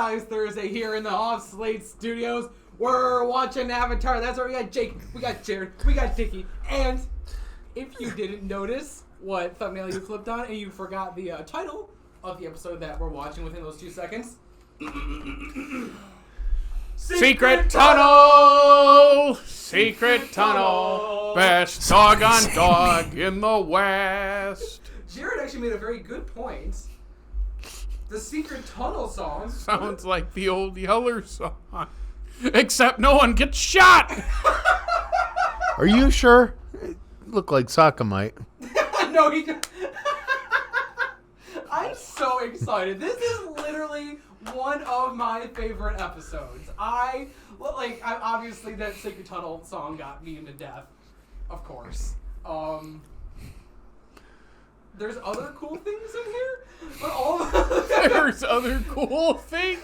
Guys Thursday here in the Off Slate Studios. We're watching Avatar. That's where we got Jake, we got Jared, we got Dickey. And if you didn't notice what thumbnail you clicked on and you forgot the title of the episode that we're watching within those 2 seconds. Secret Tunnel! Secret Tunnel! Best dog on dog in the West. Jared actually made a very good point. The Secret Tunnel song sounds like the old Yeller song. Except no one gets shot! Are you sure? It looked like Sakamite. No, he didn't. I'm so excited. This is literally one of my favorite episodes. Obviously that Secret Tunnel song got me into death. Of course. There's other cool things in here, but there's other cool things?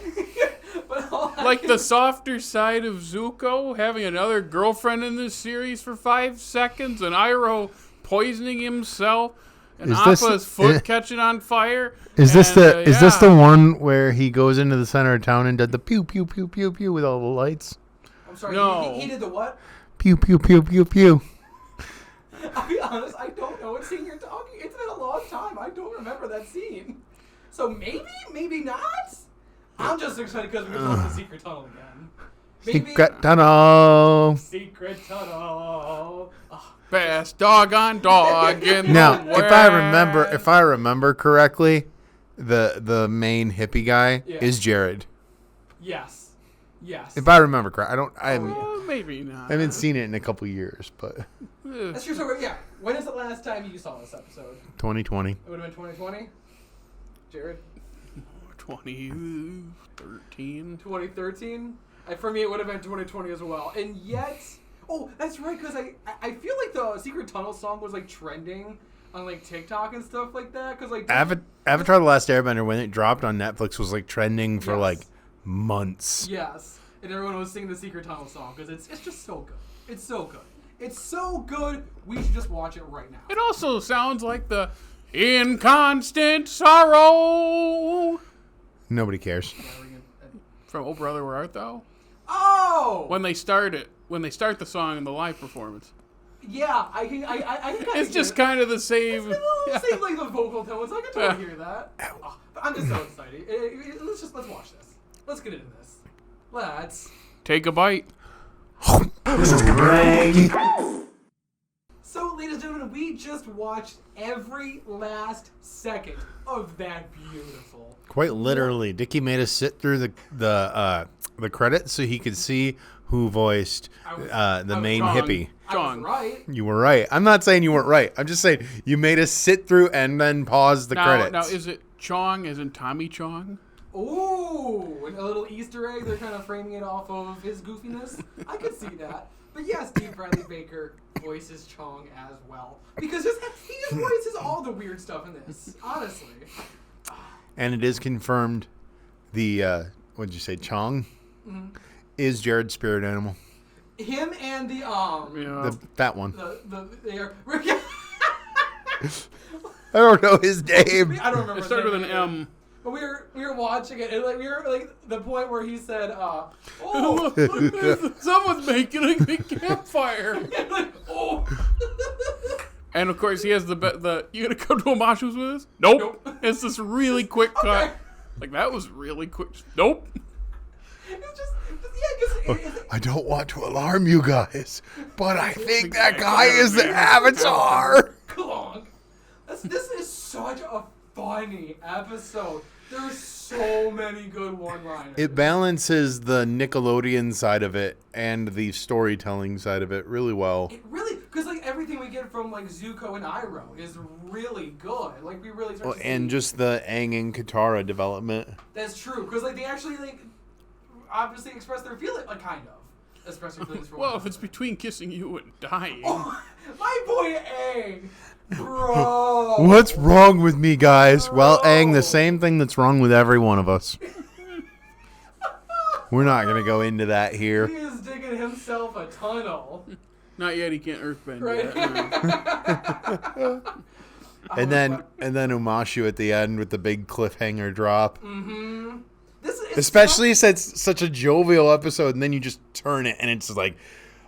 But like the softer side of Zuko having another girlfriend in this series for 5 seconds, and Iroh poisoning himself, and Appa's foot catching on fire. Is this the one where he goes into the center of town and did the pew pew pew pew pew with all the lights? I'm sorry. No. He did the what? Pew pew pew pew pew. I'll be honest, I don't know what scene you're talking. It's been a long time. I don't remember that scene. So maybe not. I'm just excited because we're going to the Secret Tunnel again. Secret Tunnel. Secret Tunnel. Oh, best dog on dog in now, the West. if I remember correctly, the main hippie guy is Jared. Yes. If I remember correctly, maybe not. I haven't seen it in a couple years, but that's true. So yeah, when is the last time you saw this episode? 2020. It would have been 2020. Jared. 2013. 2013. For me, it would have been 2020 as well. And yet, that's right, because I feel like the Secret Tunnel song was like trending on like TikTok and stuff like that. Because like Avatar: The Last Airbender, when it dropped on Netflix, was like trending for like months. Yes, and everyone was singing the Secret Tunnel song because it's just so good. It's so good. It's so good. We should just watch it right now. It also sounds like the In Constant Sorrow. Nobody cares. From Oh Brother, Where Art Thou? Oh! When they start the song in the live performance. Yeah, I can it's just kind of the same. It's same like the vocal tones. I can totally hear that. Oh, I'm just so excited. Let's watch this. Let's get into this. Let's take a bite. This is great. So, ladies and gentlemen, we just watched every last second of that beautiful. Quite literally, Dickey made us sit through the credits so he could see who voiced the main hippie. I was right. You were right. I'm not saying you weren't right. I'm just saying you made us sit through and then pause the credits. Now, is it Chong as in Tommy Chong? Ooh, and a little Easter egg. They're kind of framing it off of his goofiness. I could see that. But yes, Steve Bradley Baker voices Chong as well. Because he voices all the weird stuff in this, honestly. And it is confirmed the, what'd you say, Chong? Mm-hmm. Is Jared's spirit animal. Him and the, that one. They are... I don't know his name. I don't remember. It started with an M. But we were watching it, and we were like the point where he said, someone's making a big campfire. And of course he has the you gonna come to Amashu's with us? Nope. It's this really quick cut. Okay. Like that was really quick. Nope. It's just I don't want to alarm you guys, but I think that guy is the Avatar. This is such a funny episode. There's so many good one-liners. It balances the Nickelodeon side of it and the storytelling side of it really well. It really, because like everything we get from like Zuko and Iroh is really good. Like we really start to see. And just the Aang and Katara development. That's true, because like they actually like obviously express their feelings, kind of express their feelings for one Well, if it's between kissing you and dying. Oh, my boy Aang. Bro. What's wrong with me, guys? Bro. Well, Aang, the same thing that's wrong with every one of us. We're not going to go into that here. He is digging himself a tunnel. Not yet, he can't earthbend right. yet. And then Umashu at the end with the big cliffhanger drop. Mm-hmm. Especially since it's such a jovial episode, and then you just turn it, and it's like,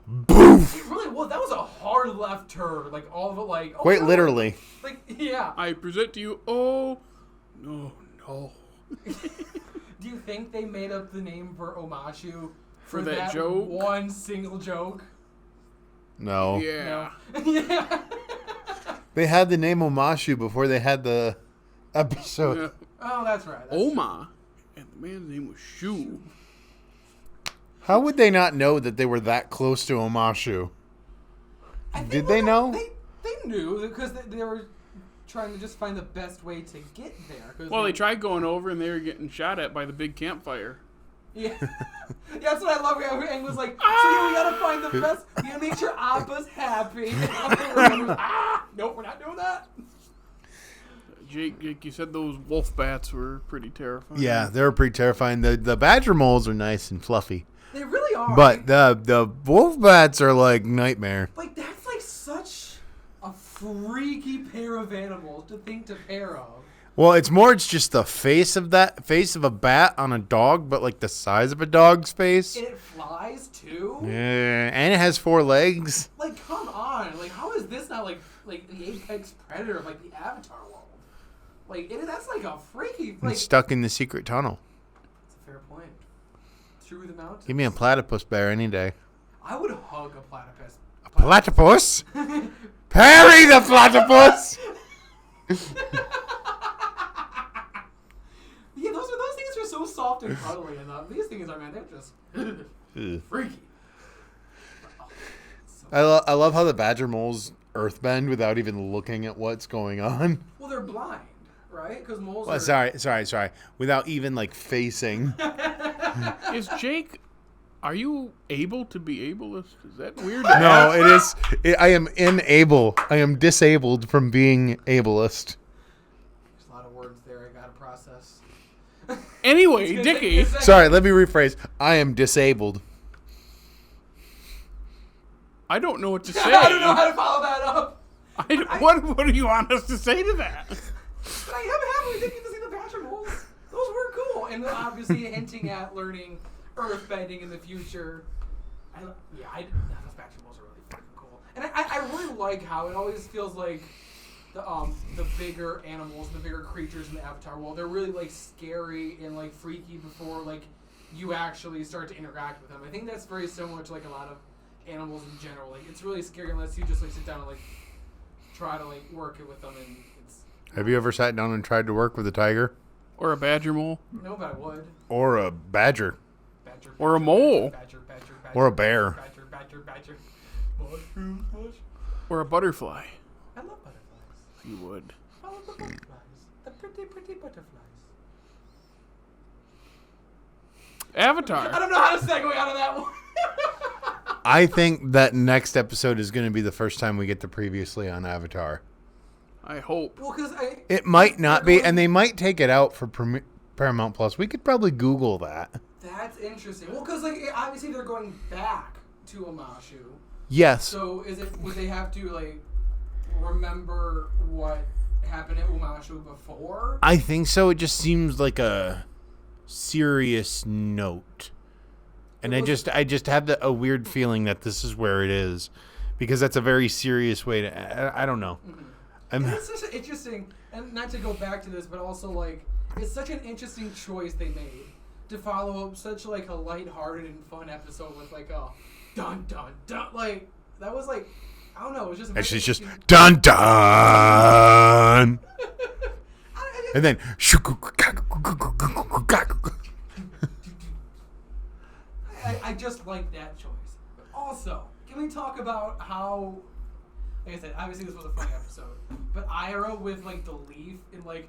boof. It really was. That was a hard left turn. Like, all of it, like... Oh, Quite no. literally. Like, yeah. I present to you, oh, no. Do you think they made up the name for Omashu For that joke? one single joke? No. Yeah. No. Yeah. They had the name Omashu before they had the episode. Yeah. Oh, that's right. That's Oma. And the man's name was Shu. How would they not know that they were that close to Omashu? I think Did they know? They knew because they were trying to just find the best way to get there. Well, they tried going over and they were getting shot at by the big campfire. Yeah. Yeah, that's what I love. And was like, so yeah, we gotta find the best. We gotta make sure Appa's happy. And Appa was, nope, we're not doing that. Jake, you said those wolf bats were pretty terrifying. Yeah, they were pretty terrifying. The badger moles are nice and fluffy. They really are. But the wolf bats are like nightmare. Like, that's like such a freaky pair of animals to think to pair of. Well, it's just the face of a bat on a dog, but like the size of a dog's face. And it flies too? Yeah, and it has 4 legs. Like, come on. Like, how is this not like the apex predator of like the Avatar world? Like, that's like a freaky. Like, It's stuck in the secret tunnel. that's a fair point. Through the mountains. Give me a platypus bear any day. I would hug a platypus. A platypus? Parry the platypus! Yeah, those things are so soft and cuddly, and these things are, man, they're just freaky. I love how the badger moles earthbend without even looking at what's going on. Well, they're blind, right? Because moles Well, are... sorry. Without even like facing. Is Jake, are you able to be ableist? Is that weird? No, I am I am disabled from being ableist. There's a lot of words there I gotta process. Anyway, Dickey. Sorry, let me rephrase. I am disabled. I don't know what to say. I don't know how to follow that up. What do you want us to say to that? But I am happy thinking to see the badger moles. Those were cool. And then obviously hinting at learning earthbending in the future. Those badger moles are really fucking cool. And I really like how it always feels like the bigger animals, the bigger creatures in the Avatar world, they're really like scary and like freaky before like you actually start to interact with them. I think that's very similar to like a lot of animals in general. Like it's really scary unless you just like sit down and like try to like work it with them. And it's Have you ever sat down and tried to work with a tiger? Or a badger mole? no, but I would. Or a badger? Badger, Or a mole? Badger. Or a bear? Badger. Or a butterfly? I love butterflies. You would. I love the butterflies. The pretty butterflies. Avatar. I don't know how to segue out of that one. I think that next episode is going to be the first time we get the previously on Avatar. I hope. Well, because It might not be, and they might take it out for Paramount Plus. We could probably Google that. that's interesting. Well, because like obviously they're going back to Omashu. Yes. So would they have to like remember what happened at Omashu before? I think so. It just seems like a serious note. And I just have a weird feeling that this is where it is. Because that's a very serious way to... I don't know. Mm-hmm. It's such an interesting... And not to go back to this, but also like... It's such an interesting choice they made. To follow up such like a lighthearted and fun episode with like a... Dun dun dun. Like, that was like... I don't know. It was just... It's just dun dun! And then... I just like that choice. But also, can we talk about how, like I said, obviously this was a funny episode, but Ira with like the leaf and like,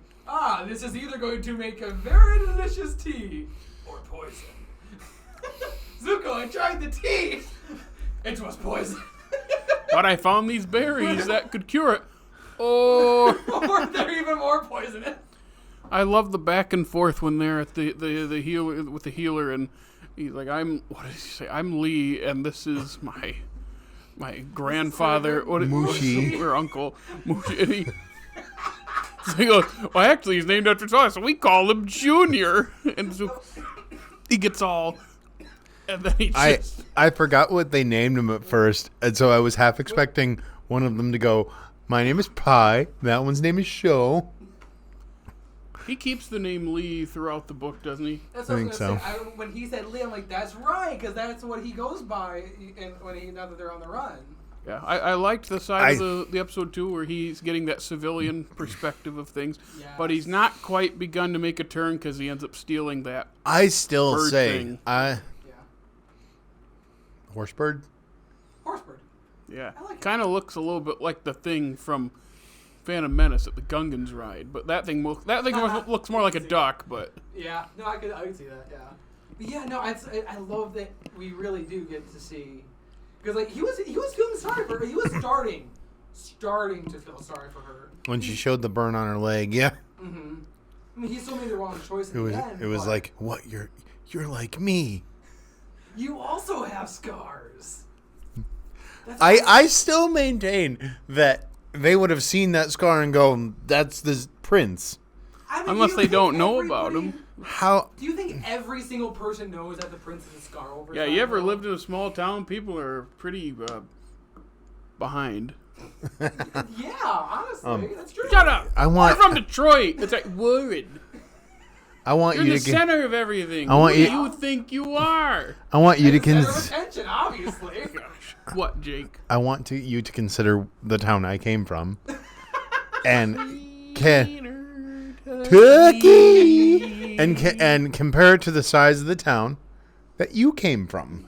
this is either going to make a very delicious tea or poison. Zuko, I tried the tea. It was poison. But I found these berries that could cure it. Or they're even more poisonous. I love the back and forth when they're at the healer with the healer, and he's like, what did he say? I'm Lee, and this is my grandfather, Mushi. or uncle, Mushi. And he goes, well, actually, he's named after Sawyer, so we call him Junior. And so, he gets all, and then he I just... I forgot what they named him at first, and so I was half expecting one of them to go, my name is Pie, that one's name is Show. He keeps the name Lee throughout the book, doesn't he? That's what I I was think gonna say. When he said Lee, I'm like, that's right, because that's what he goes by now that they're on the run. Yeah, I liked the side of the episode, too, where he's getting that civilian perspective of things. Yes. But he's not quite begun to make a turn because he ends up stealing that I still bird say, thing. Yeah. Horsebird? Horsebird. Yeah. I like it. Kind of looks a little bit like the thing from Phantom Menace that the Gungans ride. But that thing looks more like a duck, but... Yeah. No, I could see that, yeah. But yeah, no, I love that we really do get to see... Because like he was feeling sorry for her. He was starting to feel sorry for her. When she showed the burn on her leg, yeah. Mm-hmm. I mean, he still made the wrong choice It was in the end. it was but like, what, you're like me. you also have scars. That's I still maintain that they would have seen that scar and go, that's the prince. I mean, Unless you they think don't know about everybody- him. How? Do you think every single person knows that the prince is a scar over? Yeah, his you eye, ever though? lived in a small town? People are pretty behind. Yeah, honestly, that's true. Shut up! I want- You're from Detroit. It's like Warren. I want You're you the to get. center of everything. I want Who you- do you think you are? I want you to Center of cons- attention, obviously. What, Jake? I want you to consider the town I came from, and Turkey, and compare it to the size of the town that you came from.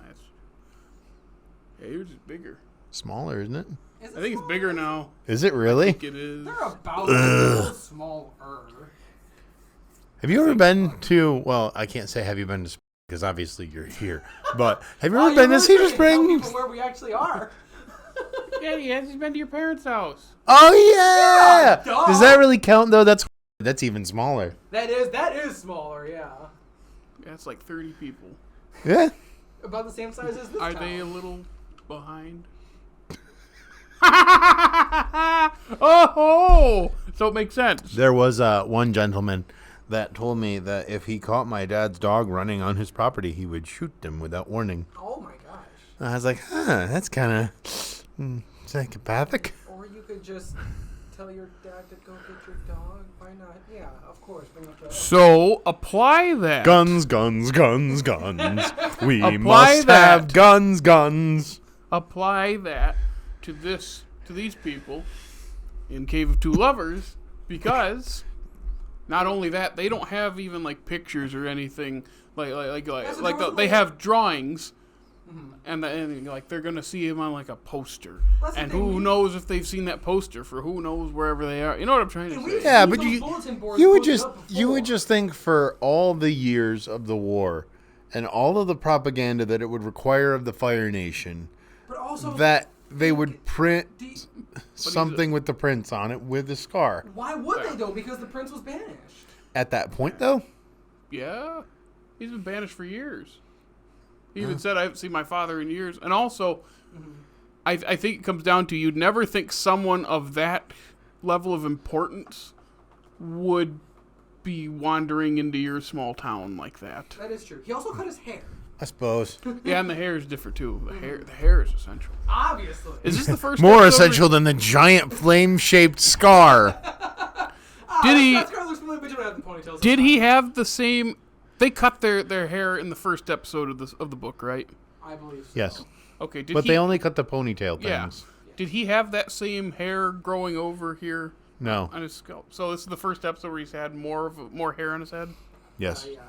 Yeah, yours is bigger. Smaller, isn't it? Is I think it's bigger now. Is it I really? think it is. They're about a little smaller. Have you ever been to? Well, I can't say have you been to because obviously you're here. But have you ever been to Cedar Springs? Where we actually are. Yeah, he's been to your parents' house. Oh yeah! duh. Does that really count though? That's even smaller. That is smaller, yeah. Yeah, it's like 30 people. Yeah. About the same size as this Are town. they a little behind? Oh, so it makes sense. There was one gentleman that told me that if he caught my dad's dog running on his property, he would shoot them without warning. Oh my gosh. And I was like, that's kind of psychopathic. Or you could just tell your dad to go get your dog. Why not? Yeah, of course. Bring up the... So apply that. Guns, guns, guns, guns. We Apply must that. have guns, guns. Apply that to these people in Cave of Two Lovers, because not only that, they don't have even like pictures or anything they have drawings. Mm-hmm. And like they're gonna see him on like a poster, That's the and thing, who knows if they've seen that poster for who knows wherever they are. You know what I'm trying to say? Yeah, Those but bulletin boards you would posted just up you would before. just think for all the years of the war and all of the propaganda that it would require of the Fire Nation But also, that they would print do- something with the prince on it with a scar. why would they though? Because the prince was banished. At that point, though, Yeah, he's been banished for years. He even said, I haven't seen my father in years. And also, I think it comes down to you'd never think someone of that level of importance would be wandering into your small town like that. That is true. He also cut his hair. I suppose Yeah, and the hair is different too. The hair is essential. Obviously. Is this the first more episode essential than the giant flame-shaped scar. Did he- That scar looks really good when it has the ponytails. Did he have the same? They cut their hair in the first episode of the book, right? I believe so. Yes, Okay. Did but he, they only cut the ponytail Yeah. things. Did he have that same hair growing over here No. on his scalp? So this is the first episode where he's had more hair on his head. Yes. Yeah.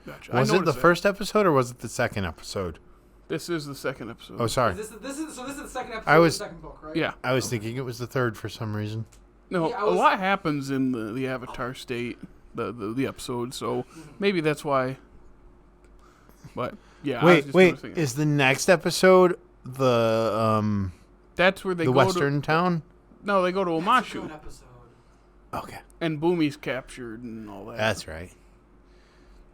Gotcha. Was I it the noticed that. first episode or was it the second episode? This is the second episode. Oh, sorry. This is the second episode I was- of the second book, right? Yeah. I was thinking it was the third for some reason. No, Yeah, I a was- lot happens in the Avatar state, the episode. So maybe that's why. But yeah. I was just noticing it. Is the next episode the That's where they the go western town? to. No, they go to That's a Omashu, good episode. Okay, and Boomy's captured and all that. that's right.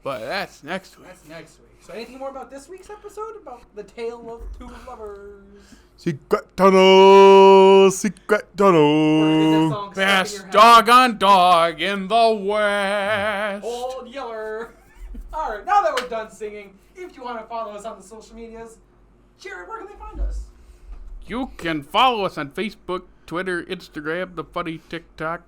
But that's next week. That's next week. So anything more about this week's episode? About the tale of two lovers? Secret tunnel, secret Or is that tunnel. song stuck in Best your head? dog on dog in the West. Old Yeller. All All right, now that we're done singing, if you want to follow us on the social medias, Jared, where can they find us? You can follow us on Facebook, Twitter, Instagram, the funny TikTok,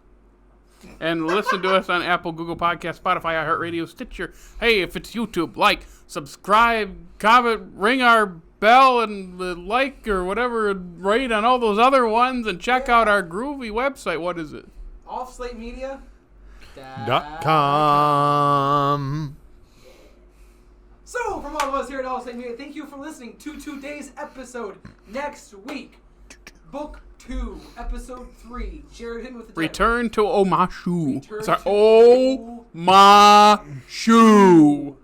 and listen to us on Apple, Google Podcasts, Spotify, iHeartRadio, Stitcher. Hey, if it's YouTube, like, subscribe, comment, ring our bell, and like or whatever, rate on all those other ones, and check out our groovy website. What is it? offslatemedia.com. So, from all of us here at All Slate Media, thank you for listening to today's episode. Next week, Book 2, Episode 3. Jared hit me with the Return to Omashu. Return Sorry, to Omashu.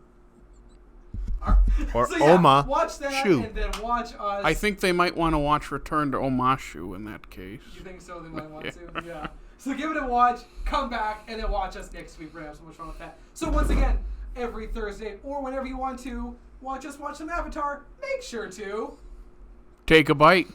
Or So yeah, Oma. watch that Shoe. and then watch us. I think they might want to watch Return to Omashu in that case. You think so? They might want to. Yeah. So give it a watch, come back, and then watch us next week. We're going to have so much fun with that. So once again, every Thursday or whenever you want to watch us watch some Avatar, make sure to Take a bite.